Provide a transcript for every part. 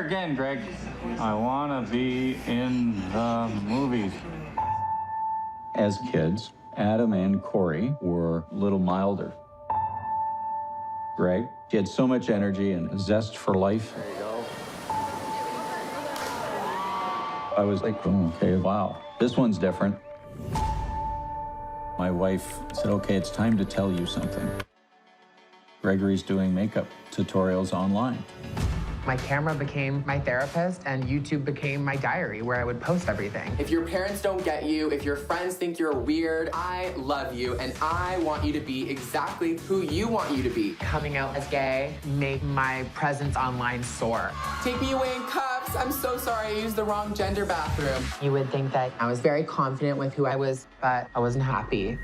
again, Greg. I want to be in the movies. As kids, Adam and Corey were a little milder. Greg, she had so much energy and a zest for life. There you go. I was like, oh, okay, wow, this one's different. My wife said, okay, it's time to tell you something. Gregory's doing makeup tutorials online. My camera became my therapist, and YouTube became my diary where I would post everything. If your parents don't get you, if your friends think you're weird, I love you, and I want you to be exactly who you want you to be. Coming out as gay made my presence online soar. Take me away in cuffs. I'm so sorry I used the wrong gender bathroom. You would think that I was very confident with who I was, but I wasn't happy.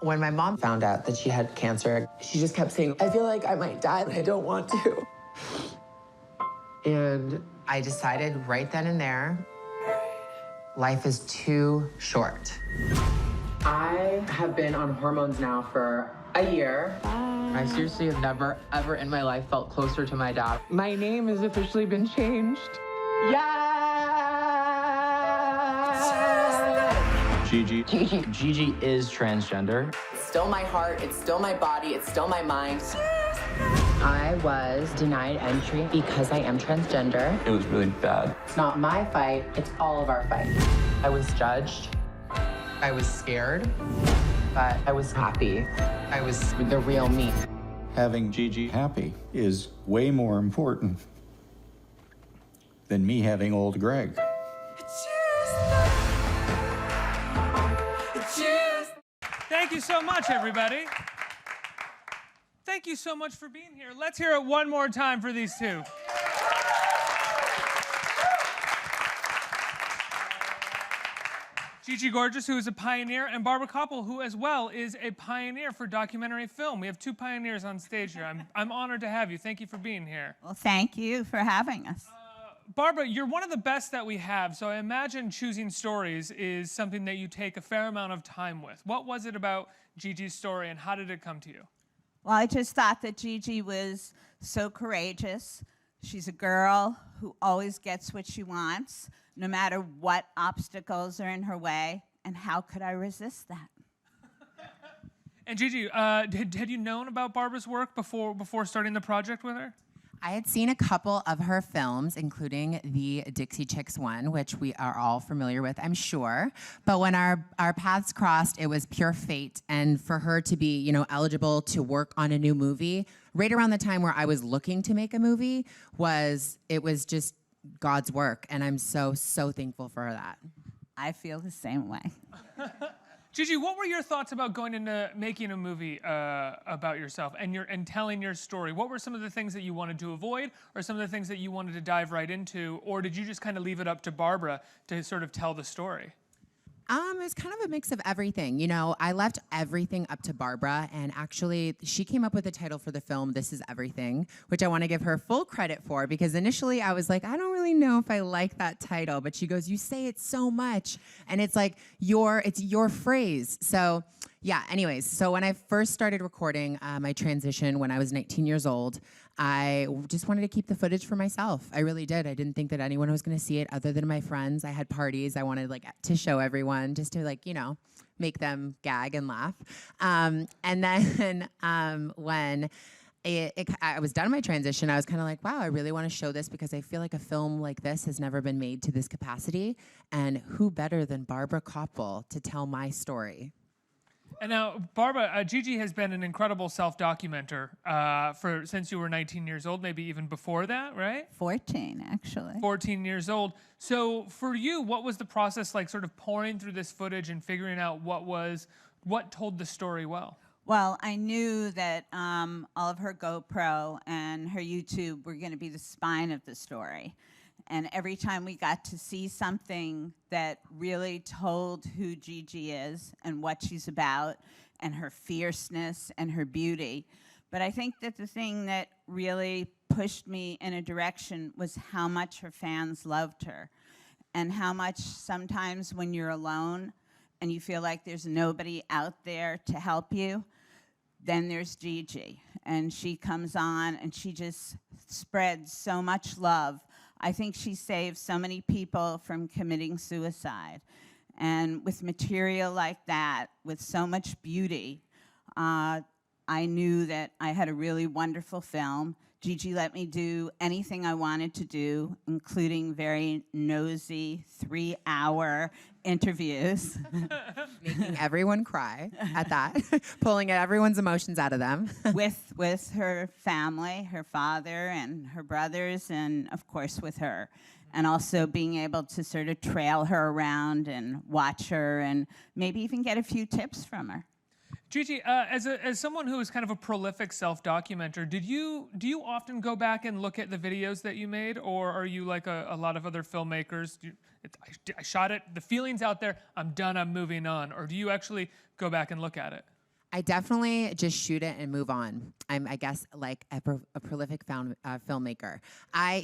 When my mom found out that she had cancer, she just kept saying, I feel like I might die, but I don't want to. And I decided right then and there, life is too short. I have been on hormones now for a year. I seriously have never, ever in my life felt closer to my dad. My name has officially been changed. Yeah! Gigi is transgender. It's still my heart, it's still my body, it's still my mind. I was denied entry because I am transgender. It was really bad. It's not my fight, it's all of our fight. I was judged. I was scared, but I was happy. I was the real me. Having Gigi happy is way more important than me having old Greg. Thank you so much, everybody. Thank you so much for being here. Let's hear it one more time for these two. Gigi Gorgeous, who is a pioneer, and Barbara Kopple, who as well is a pioneer for documentary film. We have two pioneers on stage here. I'm honored to have you. Thank you for being here. Well, thank you for having us. Barbara, you're one of the best that we have, so I imagine choosing stories is something that you take a fair amount of time with. What was it about Gigi's story, and how did it come to you? Well, I just thought that Gigi was so courageous. She's a girl who always gets what she wants, no matter what obstacles are in her way, and how could I resist that? And Gigi, had you known about Barbara's work before starting the project with her? I had seen a couple of her films, including the Dixie Chicks one, which we are all familiar with, I'm sure. But when our paths crossed, it was pure fate. And for her to be, you know, eligible to work on a new movie, right around the time where I was looking to make a movie, it was just God's work. And I'm so, so thankful for that. I feel the same way. Gigi, what were your thoughts about going into making a movie about yourself and telling your story? What were some of the things that you wanted to avoid, or some of the things that you wanted to dive right into, or did you just kind of leave it up to Barbara to sort of tell the story? It was kind of a mix of everything. You know, I left everything up to Barbara, and actually she came up with the title for the film, This Is Everything, which I want to give her full credit for, because initially I was like, I don't really know if I like that title, but she goes, you say it so much, and it's like it's your phrase. So yeah, anyways, so when I first started recording my transition when I was 19 years old, I just wanted to keep the footage for myself. I really did. I didn't think that anyone was going to see it other than my friends. I had parties. I wanted to show everyone, just to make them gag and laugh. And then when I was done my transition, I was kind of like, wow, I really want to show this, because I feel like a film like this has never been made to this capacity. And who better than Barbara Kopple to tell my story? And now, Barbara, Gigi has been an incredible self-documenter since you were 19 years old, maybe even before that, right? 14, actually. 14 years old. So for you, what was the process like, sort of pouring through this footage and figuring out what told the story well? Well, I knew that all of her GoPro and her YouTube were going to be the spine of the story. And every time we got to see something that really told who Gigi is and what she's about, and her fierceness and her beauty. But I think that the thing that really pushed me in a direction was how much her fans loved her, and how much sometimes when you're alone and you feel like there's nobody out there to help you, then there's Gigi. And she comes on and she just spread so much love. I think she saved so many people from committing suicide. And with material like that, with so much beauty, I knew that I had a really wonderful film. Gigi let me do anything I wanted to do, including very nosy 3-hour interviews. Making everyone cry at that, pulling everyone's emotions out of them. with her family, her father and her brothers, and of course with her. And also being able to sort of trail her around and watch her and maybe even get a few tips from her. Gigi, as someone who is kind of a prolific self-documenter, do you often go back and look at the videos that you made, or are you like a lot of other filmmakers? I shot it, the feeling's out there, I'm done, I'm moving on, or do you actually go back and look at it? I definitely just shoot it and move on. I'm, I guess, like a prolific filmmaker. I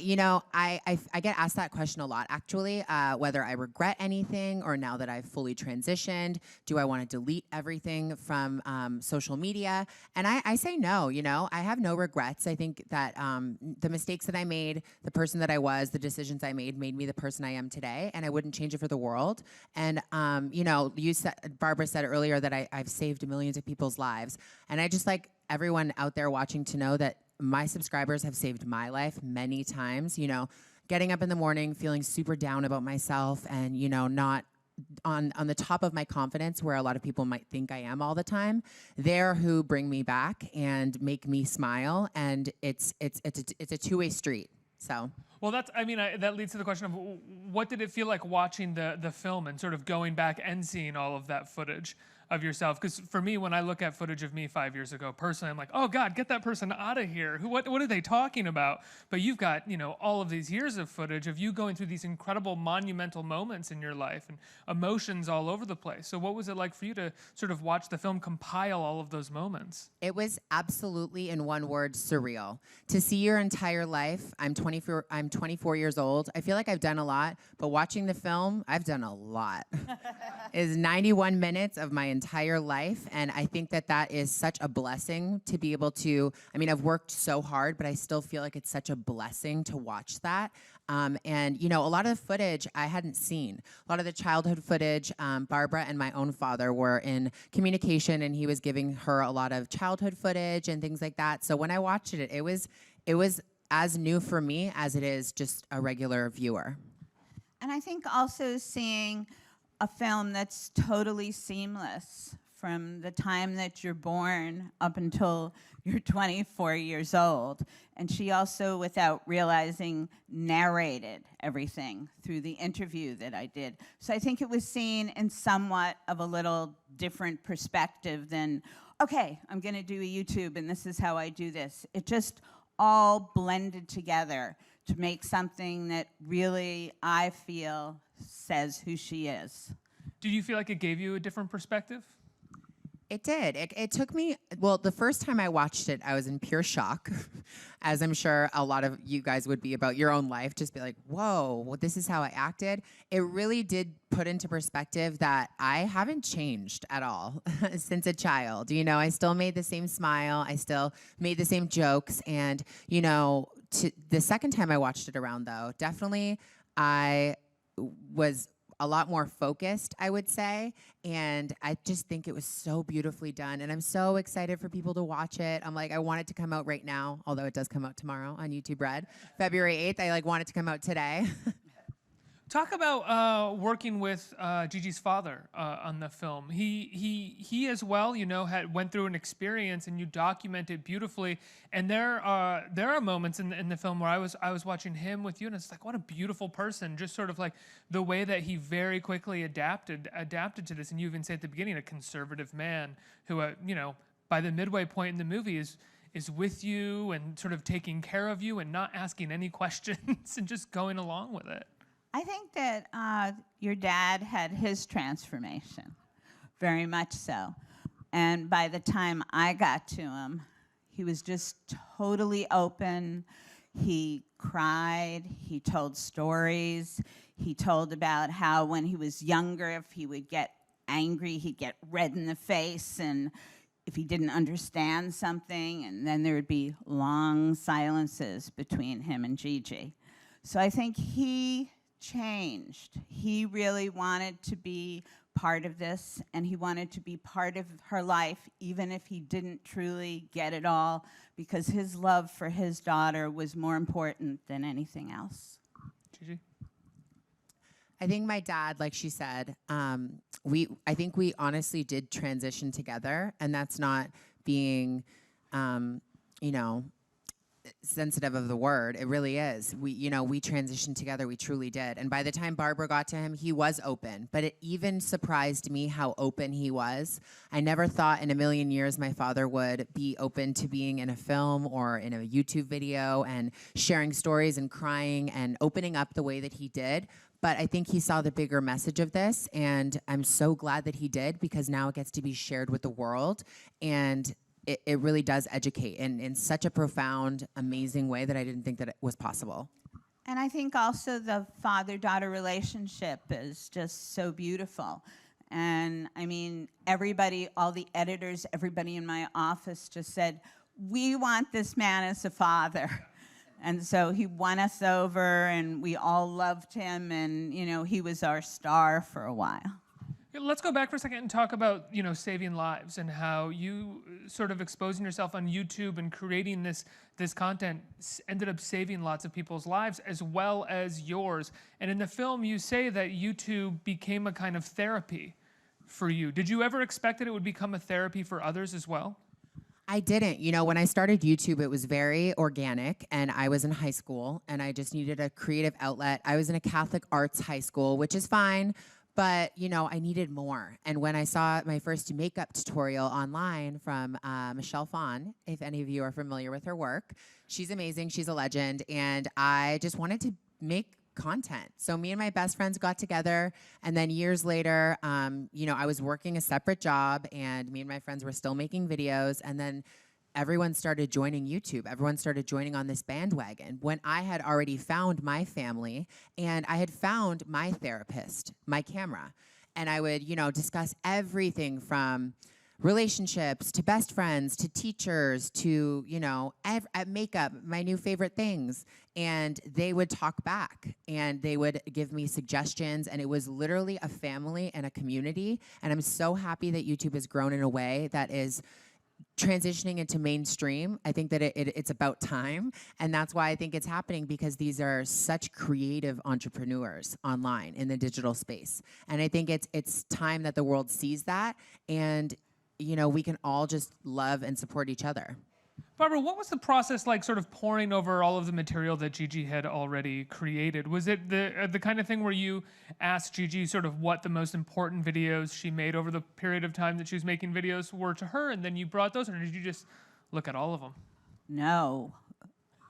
get asked that question a lot, actually, whether I regret anything or now that I've fully transitioned, do I want to delete everything from social media? And I say no, I have no regrets. I think that the mistakes that I made, the person that I was, the decisions I made me the person I am today, and I wouldn't change it for the world. And, Barbara said earlier that I've saved millions of people's lives. And I just like everyone out there watching to know that my subscribers have saved my life many times, getting up in the morning, feeling super down about myself and, not on the top of my confidence where a lot of people might think I am all the time. They're who bring me back and make me smile. And it's a two-way street. So. Well, that leads to the question of what did it feel like watching the film and sort of going back and seeing all of that footage of yourself? Because for me, when I look at footage of me 5 years ago, personally, I'm like, oh God, get that person out of here. What are they talking about? But you've got, all of these years of footage of you going through these incredible monumental moments in your life and emotions all over the place. So what was it like for you to sort of watch the film compile all of those moments? It was absolutely, in one word, surreal. To see your entire life, I'm 24 years old. I feel like I've done a lot, but watching the film, I've done a lot. It's 91 minutes of my entire life, and I think that is such a blessing to be able to, I've worked so hard, but I still feel like it's such a blessing to watch that. And, a lot of the footage I hadn't seen. A lot of the childhood footage, Barbara and my own father were in communication, and he was giving her a lot of childhood footage and things like that. So when I watched it, it was as new for me as it is just a regular viewer. And I think also seeing a film that's totally seamless from the time that you're born up until you're 24 years old. And she also, without realizing, narrated everything through the interview that I did. So I think it was seen in somewhat of a little different perspective than, okay, I'm gonna do a YouTube and this is how I do this. It just all blended together to make something that really, I feel, says who she is. Did you feel like it gave you a different perspective? It did. It took me, well, the first time I watched it, I was in pure shock, as I'm sure a lot of you guys would be about your own life, just be like, whoa, well, this is how I acted. It really did put into perspective that I haven't changed at all since a child. I still made the same smile. I still made the same jokes. And, the second time I watched it around, though, definitely I was a lot more focused, I would say, and I just think it was so beautifully done, and I'm so excited for people to watch it. I'm like, I want it to come out right now, although it does come out tomorrow on YouTube Red. February 8th, I want it to come out today. Talk about working with Gigi's father on the film. He as well, went through an experience, and you document it beautifully. And there are moments in the film where I was watching him with you, and it's like, what a beautiful person. Just sort of like the way that he very quickly adapted to this. And you even say at the beginning, a conservative man who, by the midway point in the movie is with you and sort of taking care of you and not asking any questions and just going along with it. I think that your dad had his transformation, very much so. And by the time I got to him, he was just totally open. He cried, he told stories, he told about how when he was younger, if he would get angry, he'd get red in the face, and if he didn't understand something, and then there would be long silences between him and Gigi. So I think he changed. He really wanted to be part of this, and he wanted to be part of her life, even if he didn't truly get it all, because his love for his daughter was more important than anything else. Gigi? I think my dad, like she said, I think we honestly did transition together, and that's not being, you know, sensitive of the word. It really is. We transitioned together. We truly did. And by the time Barbara got to him, he was open. But it even surprised me how open he was. I never thought in a million years my father would be open to being in a film or in a YouTube video and sharing stories and crying and opening up the way that he did. But I think he saw the bigger message of this, and I'm so glad that he did, because now it gets to be shared with the world, and it really does educate in such a profound, amazing way that I didn't think that it was possible. And I think also the father-daughter relationship is just so beautiful. And I mean, everybody, all the editors, everybody in my office just said, we want this man as a father. And so he won us over, and we all loved him, and you know, he was our star for a while. Let's go back for a second and talk about, you know, saving lives and how you sort of exposing yourself on YouTube and creating this content ended up saving lots of people's lives as well as yours. And in the film, you say that YouTube became a kind of therapy for you. Did you ever expect that it would become a therapy for others as well? I didn't. You know, when I started YouTube, it was very organic, and I was in high school, and I just needed a creative outlet. I was in a Catholic arts high school, which is fine, but, you know, I needed more. And when I saw my first makeup tutorial online from Michelle Phan, if any of you are familiar with her work, she's amazing, she's a legend, and I just wanted to make content. So me and my best friends got together, and then years later, you know, I was working a separate job, and me and my friends were still making videos, and then everyone started joining YouTube. Everyone started joining on this bandwagon when I had already found my family, and I had found my therapist, my camera, and I would, you know, discuss everything from relationships to best friends to teachers to, you know, makeup, my new favorite things. And they would talk back, and they would give me suggestions, and it was literally a family and a community. And I'm so happy that YouTube has grown in a way that is transitioning into mainstream. I think that it's about time, and that's why I think it's happening, because these are such creative entrepreneurs online in the digital space. And I think it's time that the world sees that, and you know, we can all just love and support each other. Barbara, what was the process like sort of poring over all of the material that Gigi had already created? Was it the kind of thing where you asked Gigi sort of what the most important videos she made over the period of time that she was making videos were to her, and then you brought those, or did you just look at all of them? No.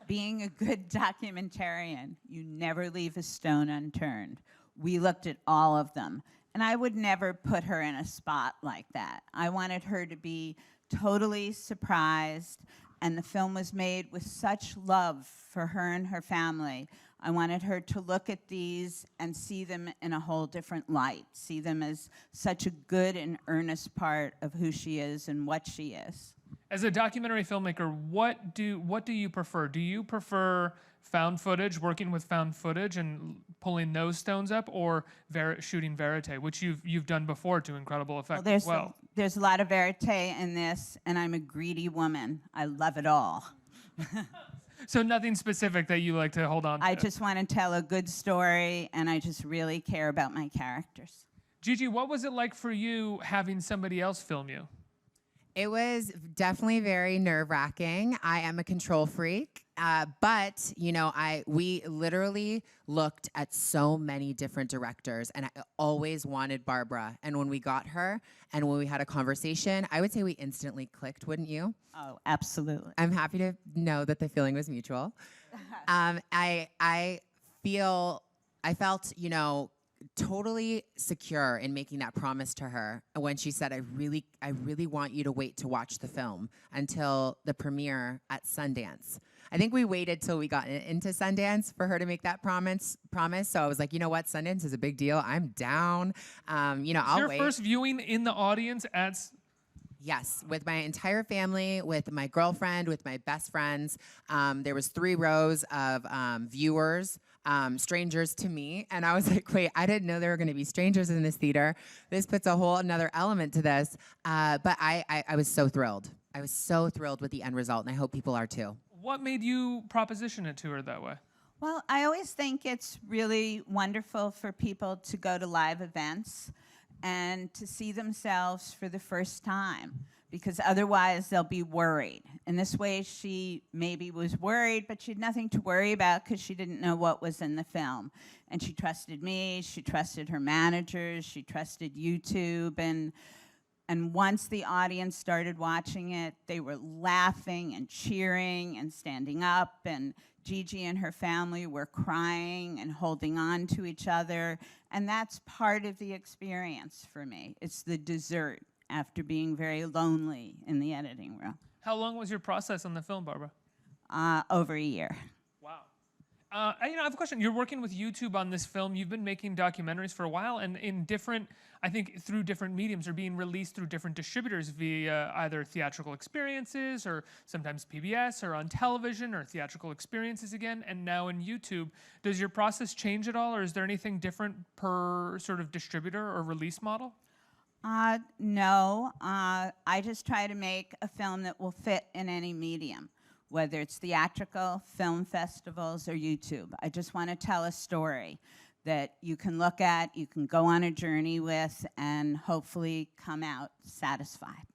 Being a good documentarian, you never leave a stone unturned. We looked at all of them. And I would never put her in a spot like that. I wanted her to be totally surprised, and the film was made with such love for her and her family. I wanted her to look at these and see them in a whole different light, see them as such a good and earnest part of who she is and what she is. As a documentary filmmaker, what do you prefer? Do you prefer found footage, working with found footage and pulling those stones up, or shooting verite, which you've done before to incredible effect as well? There's a lot of verite in this, and I'm a greedy woman. I love it all. So nothing specific that you like to hold on to? I just want to tell a good story, and I just really care about my characters. Gigi, what was it like for you having somebody else film you? It was definitely very nerve-wracking. I am a control freak, but you know, we literally looked at so many different directors, and I always wanted Barbara. And when we got her, and when we had a conversation, I would say we instantly clicked, wouldn't you? Oh, absolutely. I'm happy to know that the feeling was mutual. I felt, you know, totally secure in making that promise to her when she said, I really want you to wait to watch the film until the premiere at Sundance. I think we waited till we got into Sundance for her to make that promise. So I was like, you know what? Sundance is a big deal. I'm down. You know, I'll wait. Your first viewing in the audience at... Yes, with my entire family, with my girlfriend, with my best friends. There was 3 rows of viewers, strangers to me, and I was like, wait, I didn't know there were going to be strangers in this theater. This puts a whole another element to this, but I was so thrilled. I was so thrilled with the end result, and I hope people are too. What made you proposition it to her that way? Well, I always think it's really wonderful for people to go to live events and to see themselves for the first time, because otherwise they'll be worried. In this way, she maybe was worried, but she had nothing to worry about because she didn't know what was in the film. And she trusted me, she trusted her managers, she trusted YouTube, and once the audience started watching it, they were laughing and cheering and standing up, and Gigi and her family were crying and holding on to each other, and that's part of the experience for me. It's the dessert after being very lonely in the editing room. How long was your process on the film, Barbara? Over a year. Wow. I have a question. You're working with YouTube on this film. You've been making documentaries for a while, and in different, I think, through different mediums, or being released through different distributors via either theatrical experiences, or sometimes PBS, or on television, or theatrical experiences again, and now in YouTube. Does your process change at all, or is there anything different per sort of distributor or release model? No. I just try to make a film that will fit in any medium, whether it's theatrical, film festivals, or YouTube. I just want to tell a story that you can look at, you can go on a journey with, and hopefully come out satisfied.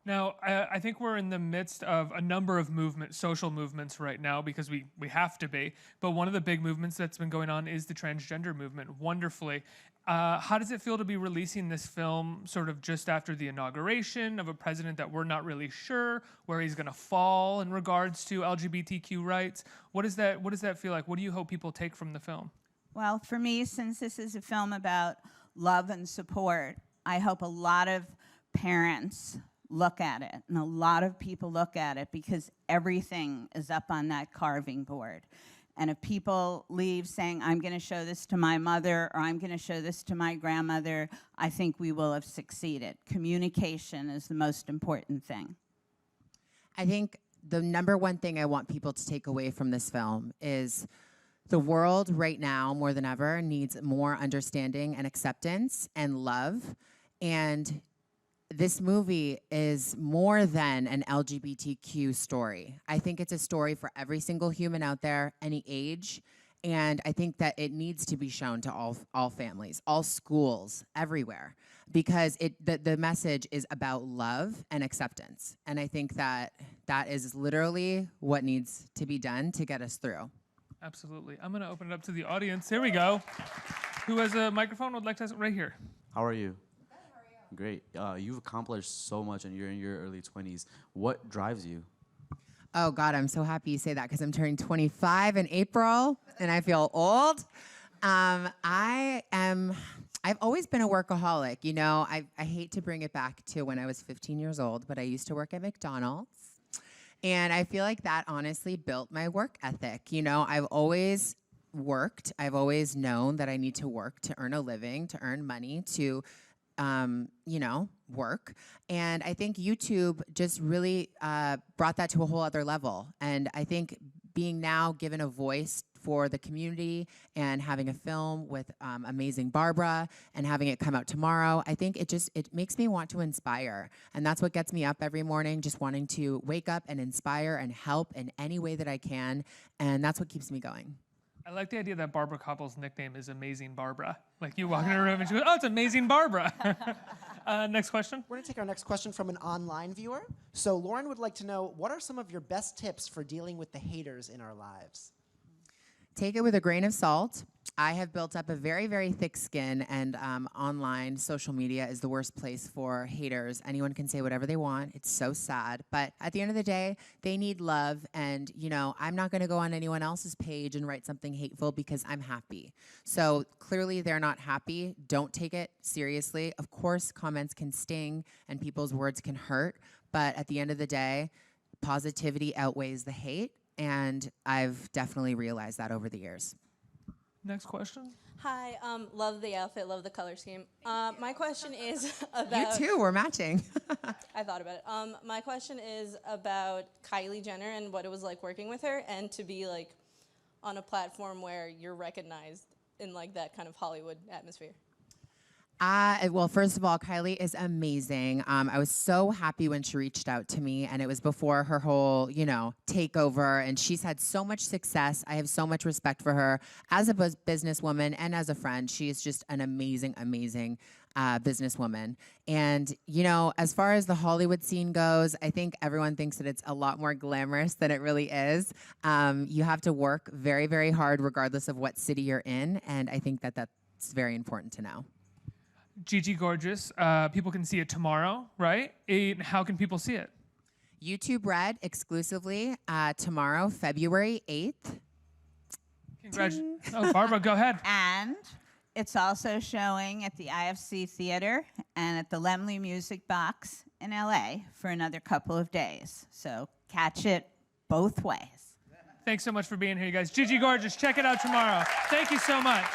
Now, I think we're in the midst of a number of social movements right now, because we have to be. But one of the big movements that's been going on is the transgender movement, wonderfully. How does it feel to be releasing this film sort of just after the inauguration of a president that we're not really sure where he's going to fall in regards to LGBTQ rights? What does that feel like? What do you hope people take from the film? Well, for me, since this is a film about love and support, I hope a lot of parents look at it, and a lot of people look at it, because everything is up on that carving board. And if people leave saying, I'm going to show this to my mother, or I'm going to show this to my grandmother, I think we will have succeeded. Communication is the most important thing. I think the number one thing I want people to take away from this film is the world right now, more than ever, needs more understanding and acceptance and love. And this movie is more than an LGBTQ story. I think it's a story for every single human out there, any age, and I think that it needs to be shown to all families, all schools, everywhere, because the message is about love and acceptance, and I think that is literally what needs to be done to get us through. Absolutely. I'm going to open it up to the audience. Here we go. Who has a microphone would like to ask? Right here. How are you? Great. You've accomplished so much, and you're in your early 20s. What drives you? Oh, God, I'm so happy you say that, because I'm turning 25 in April, and I feel old. I've always been a workaholic. You know, I hate to bring it back to when I was 15 years old, but I used to work at McDonald's. And I feel like that honestly built my work ethic. You know, I've always worked. I've always known that I need to work to earn a living, to earn money, to work. And I think YouTube just really brought that to a whole other level. And I think being now given a voice for the community and having a film with amazing Barbara and having it come out tomorrow, I think it makes me want to inspire. And that's what gets me up every morning, just wanting to wake up and inspire and help in any way that I can. And that's what keeps me going. I like the idea that Barbara Kopple's nickname is Amazing Barbara. Like, you walk in a room and she goes, oh, it's Amazing Barbara. Next question. We're going to take our next question from an online viewer. So Lauren would like to know, what are some of your best tips for dealing with the haters in our lives? Take it with a grain of salt. I have built up a very, very thick skin, and online social media is the worst place for haters. Anyone can say whatever they want. It's so sad. But at the end of the day, they need love, and I'm not going to go on anyone else's page and write something hateful because I'm happy. So clearly they're not happy. Don't take it seriously. Of course, comments can sting and people's words can hurt, but at the end of the day, positivity outweighs the hate, and I've definitely realized that over the years. Next question. Hi, love the outfit, love the color scheme. My question is about... You too, we're matching. I thought about it. My question is about Kylie Jenner and what it was like working with her and to be like on a platform where you're recognized in like that kind of Hollywood atmosphere. Well, first of all, Kylie is amazing. I was so happy when she reached out to me, and it was before her whole, takeover, and she's had so much success. I have so much respect for her as a businesswoman and as a friend. She is just an amazing, amazing businesswoman. And, as far as the Hollywood scene goes, I think everyone thinks that it's a lot more glamorous than it really is. You have to work very, very hard regardless of what city you're in, and I think that that's very important to know. Gigi Gorgeous, people can see it tomorrow, right? How can people see it? YouTube Red exclusively tomorrow, February 8th. Congratulations. Oh, Barbara, go ahead. And it's also showing at the IFC Theater and at the Lemley Music Box in LA for another couple of days. So catch it both ways. Thanks so much for being here, you guys. Gigi Gorgeous, check it out tomorrow. Thank you so much.